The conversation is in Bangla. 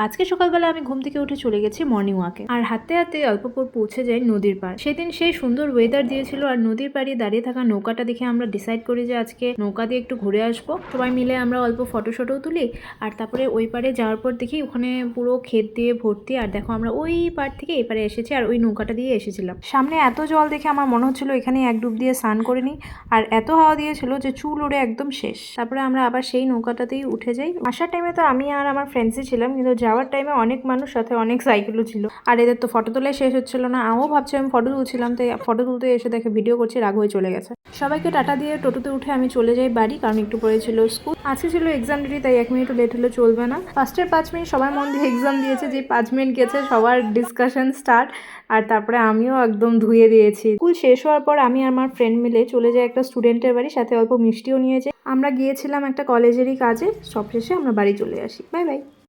আজকে সকালবেলা আমি ঘুম থেকে উঠে চলে গেছি মর্নিং ওয়াকে, আর হাঁটতে হাঁটতে অল্প পর পৌঁছে যাই নদীর পাড়। সেদিন সেই সুন্দর ওয়েদার দিয়েছিল, আর নদীর পাড়ে দাঁড়িয়ে থাকা নৌকাটা দেখে আমরা ডিসাইড করি যে আজকে নৌকা দিয়ে একটু ঘুরে আসবো। সবাই মিলে আমরা অল্প ফটোশটও তুলি, আর তারপরে ওই পাড়ে যাওয়ার পর দেখি ওখানে পুরো ক্ষেত দিয়ে ভর্তি। আর দেখো আমরা ওই পাড় থেকে এই পাড়ে এসেছি, আর ওই নৌকাটা দিয়ে এসেছিলাম। সামনে এত জল দেখে আমার মনে হচ্ছিল এখানে এক ডুব দিয়ে স্নান করে নিই, আর এত হাওয়া দিয়েছিল যে চুল ওড়ে একদম শেষ। তারপরে আমরা আবার সেই নৌকাটাতেই উঠে যাই। আসার টাইমে তো আমি আর আমার ফ্রেন্ডসই ছিলাম, কিন্তু যাওয়ার টাইমে অনেক মানুষ, সাথে অনেক সাইকেলও ছিল। আর এদের তো ফটো তোলাই শেষ হচ্ছিল না। আমিও ভাবছি আমি ফটো তুলছিলাম, তাই ফটো তুলতে এসে দেখে ভিডিও করছি, রাগ হয়ে চলে গেছে। সবাইকে টাটা দিয়ে টোটোতে উঠে আমি চলে যাই বাড়ি, কারণ একটু পরে ছিল স্কুল। আজকে ছিল এক্সাম ডিউটি, তাই 1 মিনিটও লেট হলে চলবে না। ফার্স্টের 5 মিনিট সবাই মন দিয়ে এক্সাম দিয়েছে, যে 5 মিনিট গেছে সবার ডিসকাশন স্টার্ট। আর তারপরে আমিও একদম ধুয়ে দিয়েছি। স্কুল শেষ হওয়ার পর আমি আর আমার ফ্রেন্ড মিলে চলে যাই একটা স্টুডেন্টের বাড়ি, সাথে অল্প মিষ্টিও নিয়ে যাই। আমরা গিয়েছিলাম একটা কলেজেরই কাজে। সব শেষে আমরা বাড়ি চলে আসি। Bye bye.